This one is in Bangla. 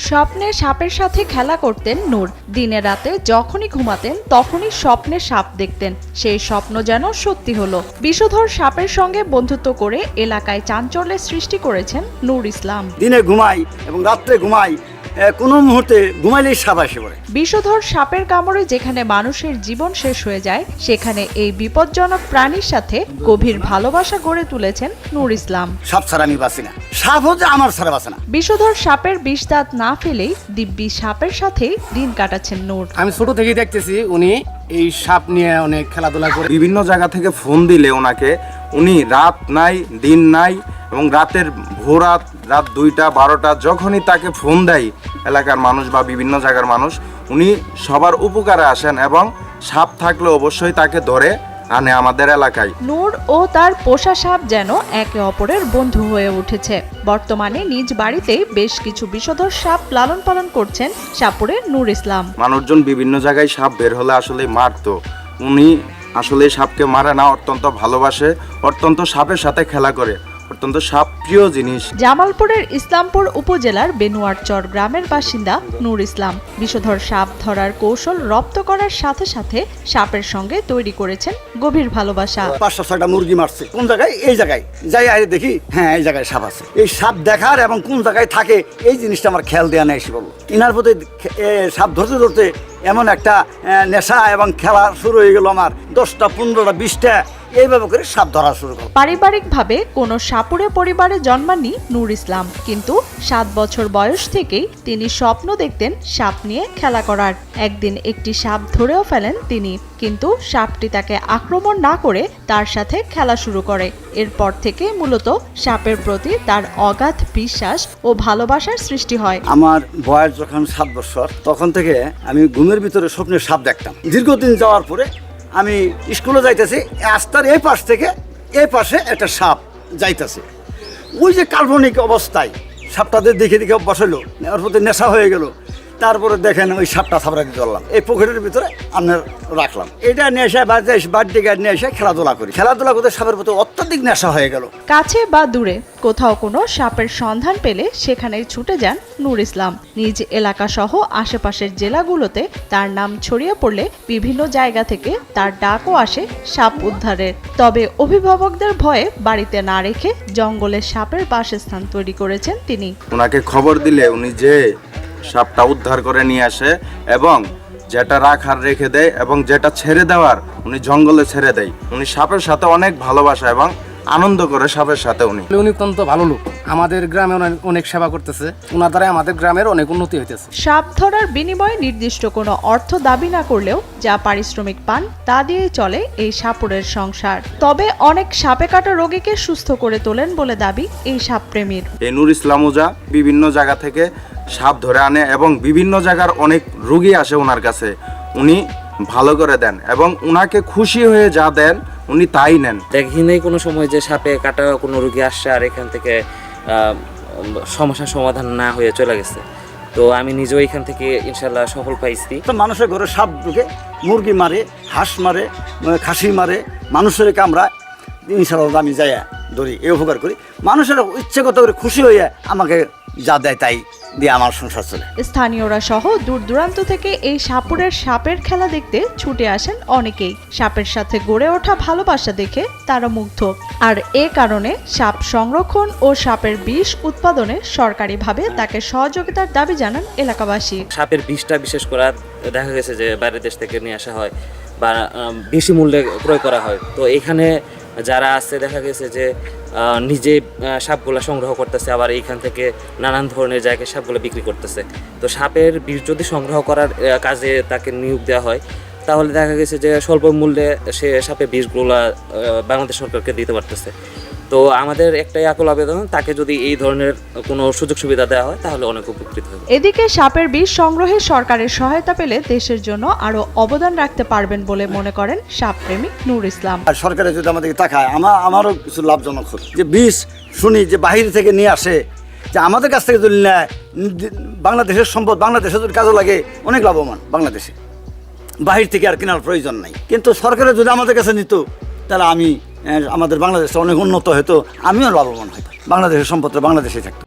স্বপ্নে সাপের সাথে খেলা করতেন নূর। দিনে রাতে যখনই ঘুমাতেন তখনই স্বপ্নে সাপ দেখতেন। সেই স্বপ্ন যেন সত্যি হলো। বিষধর সাপের সঙ্গে বন্ধুত্ব করে এলাকায় চাঞ্চল্যের সৃষ্টি করেছেন নূর ইসলাম। দিনে ঘুমাই এবং রাত্রে ঘুমাই, কোনো মুহূর্তে ঘুমাইলেই সাপ আসে পড়ে। বিষধর সাপের কামড়ে যেখানে মানুষের জীবন শেষ হয়ে যায়, সেখানে এই বিপজ্জনক প্রাণীর সাথে গভীর ভালোবাসা গড়ে তুলেছেন নূর ইসলাম। সাপ ছাড়া আমি বাঁচি না, সাপ হচ্ছে আমার ছাড়া বাঁচে না। বিষধর সাপের বিষ দাঁত না ফেলেই দিব্যি সাপের সাথেই দিন কাটাচ্ছেন নূর। আমি ছোট থেকেই দেখতেছি উনি এই সাপ নিয়ে অনেক খেলাধুলা করে। বিভিন্ন জায়গা থেকে ফোন দিলে ওনাকে, উনি রাত নাই দিন নাই এবং রাতের ভোরাত, রাত 2টা 12টা যখনই তাকে ফোন দেয় এলাকার মানুষ বা বিভিন্ন জায়গার মানুষ, উনি সবার উপকারে আসেন এবং সাপ থাকলে অবশ্যই তাকে ধরে আনে আমাদের এলাকায়। নূর ও তার পোষা সাপ যেন একে অপরের বন্ধু হয়ে উঠেছে। বর্তমানে নিজ বাড়িতেই বেশ কিছু বিষধর সাপ লালন পালন করছেন সাপুরে নূর ইসলাম। মানুষজন বিভিন্ন জায়গায় সাপ বের হলে আসলে মারতো, উনি আসলে সাপকে মারে না, অত্যন্ত ভালোবাসে, অত্যন্ত সাপের সাথে খেলা করে, অত্যন্ত সাপ প্রিয় জিনিস। জামালপুরের ইসলামপুর উপজেলার বেনুয়ারচর গ্রামের বাসিন্দা নূর ইসলাম বিষধর সাপ ধরার কৌশল রপ্ত করার সাথে সাথে সাপের সঙ্গে তৈরি করেছেন গভীর ভালোবাসা। 5-6টা মুরগি মারছে, কোন জায়গায়, এই জায়গায় যাই আরে দেখি, হ্যাঁ এই জায়গায় সাপ আছে। এই সাপ দেখার এবং কোন জায়গায় থাকে এই জিনিসটা আমার খেয়াল দেওয়া নেই। এসে বলবো ইনার প্রতি সাপ ধরতে ধরতে এমন একটা নেশা এবং খেলা শুরু হয়ে গেল আমার। 10টা 15টা 20টা এইভাবে করে সাপ ধরা শুরু করলো। পারিবারিকভাবে কোনো সাপুরে পরিবারে জন্মাননি নূর ইসলাম, কিন্তু 7 বছর বয়স থেকেই তিনি স্বপ্ন দেখতেন সাপ নিয়ে খেলা করার। একদিন একটি সাপ ধরেও ফেলেন তিনি, কিন্তু সাপটি তাকে আক্রমণ না করে তার সাথে খেলা শুরু করে। এরপর থেকে মূলত সাপের প্রতি তার অগাধ বিশ্বাস ও ভালোবাসার সৃষ্টি হয়। আমার বয়স যখন 7 বছর, তখন থেকে আমি ঘুমের ভিতরে স্বপ্নে সাপ দেখতাম। দীর্ঘদিন যাওয়ার পরে আমি স্কুলে যাইতেছি, রাস্তার এই পাশ থেকে এই পাশে একটা সাপ যাইতেছে। ওই যে কাল্পনিক অবস্থায় সাপটাদের দেখে দেখে অভ্যাস হলো, ওর প্রতি নেশা হয়ে গেল। তারপরে দেখেন ওই সাপটা থাপড়া দিয়ে ধরলাম, এই পকেটের ভিতরে আপনার রাখলাম। এটা নেশা বাড়িতে নিয়ে এসে খেলাধুলা করি, খেলাধুলা করতে সাপের প্রতি অত্যধিক নেশা হয়ে গেল। কাছে বা দূরে কোথাও কোনো সাপের সন্ধান পেলে সেখানেই ছুটে যান নূর ইসলাম। নিজ এলাকা সহ আশেপাশের জেলাগুলোতে তার নাম ছড়িয়ে পড়লে বিভিন্ন জায়গা থেকে তার ডাকও আসে সাপ উদ্ধারের। তবে অভিভাবকদের ভয়ে বাড়িতে না রেখে জঙ্গলে সাপের বাসস্থান তৈরি করেছেন তিনি। ওনাকে খবর দিলে উনি যে সাপটা উদ্ধার করে নিয়ে আসে এবং যেটা রাখার রেখে দেয় এবং যেটা ছেড়ে দেওয়ার উনি জঙ্গলে ছেড়ে দেয়। উনি সাপের সাথে অনেক ভালোবাসা এবং আনন্দ করে সাপের সাথে। উনি অত্যন্ত ভালো লোক, আমাদের গ্রামে অনেক সেবা করতেছে, ওনার দ্বারা আমাদের গ্রামের অনেক উন্নতি হইতেছে। সাপ ধরার বিনিময়ে নির্দিষ্ট কোনো অর্থ দাবি না করলেও যা পারিশ্রমিক পান তা দিয়েই চলে এই সাপুরের সংসার। তবে অনেক সাপে কাটা রোগীকে সুস্থ করে তোলেন বলে দাবি এই সাপ প্রেমীর। এই নূর ইসলাম ওঝা বিভিন্ন জায়গা থেকে সাপ ধরে আনে এবং বিভিন্ন জায়গার অনেক রোগী আসে ওনার কাছে, উনি ভালো করে দেন এবং উনাকে খুশি হয়ে যা দেন উনি তাই নেন। দেখি নেই কোনো সময় যে সাপে কাটা কোনো রোগী আসছে আর এখান থেকে সমস্যার সমাধান না হয়ে চলে গেছে। তো আমি নিজেও এখান থেকে ইনশাল্লাহ সফল পাইছি। তো মানুষের ঘরে সাপ ঢুকে, মুরগি মারে, হাঁস মারে, খাসি মারে, মানুষের কামড়ায়, ইনশাল্লাহ আমি যাই ধরি, এই উপকার করি। মানুষের ইচ্ছেগত করে খুশি হয়ে আমাকে যা দেয় তাই দিয়ে আমার সংসার চলে। স্থানীয়রা সহ দূর দূরান্ত থেকে এই সাপুরের সাপের খেলা দেখতে ছুটে আসেন অনেকেই। সাপের সাথে গড়ে ওঠা ভালোবাসা দেখে তারা মুগ্ধ। আর এ কারণে সাপ সংরক্ষণ ও সাপের বিষ উৎপাদনে সরকারিভাবে তাকে সহযোগিতার দাবি জানান এলাকাবাসী। সাপের বিষটা বিশেষ করে দেখা গেছে যে বাইরের দেশ থেকে নিয়ে আসা হয় বা বেশি মূল্যে ক্রয় করা হয়। তো এখানে যারা আছে দেখা গেছে যে নিজে সাপগুলো সংগ্রহ করতেছে, আবার এইখান থেকে নানান ধরনের জায়গায় সাপগুলো বিক্রি করতেছে। তো সাপের বিষ যদি সংগ্রহ করার কাজে তাকে নিয়োগ দেওয়া হয় তাহলে দেখা গেছে যে স্বল্প মূল্যে সে সাপের বিষগুলো বাংলাদেশ সরকারকে দিতে পারতেছে। তো আমাদের একটাই আকুল আবেদন, তাকে যদি এই ধরনের কোনো সুযোগ সুবিধা দেওয়া হয় তাহলে অনেক উপকৃত হবে। এদিকে সাপের বিষ সংগ্রহে সরকারের সহায়তা পেলে দেশের জন্য আরো অবদান রাখতে পারবেন বলে মনে করেন সাপপ্রেমী নূর ইসলাম। আর সরকারে যদি আমাদেরকে তাকায়, আমারও কিছু লাভজনক হতো। যে বিষ শুনি যে বাহির থেকে নিয়ে আসে, যে আমাদের কাছ থেকে যদি নেয়, বাংলাদেশের সম্পদ বাংলাদেশে যদি কাজে লাগে অনেক লাভবান বাংলাদেশে, বাহির থেকে আর কেনার প্রয়োজন নাই। কিন্তু সরকারে যদি আমাদের কাছে নিত তাহলে আমাদের বাংলাদেশে অনেক উন্নত হতো, আমিও লাভবান হইতাম, বাংলাদেশের সম্পদটা বাংলাদেশে থাকতো।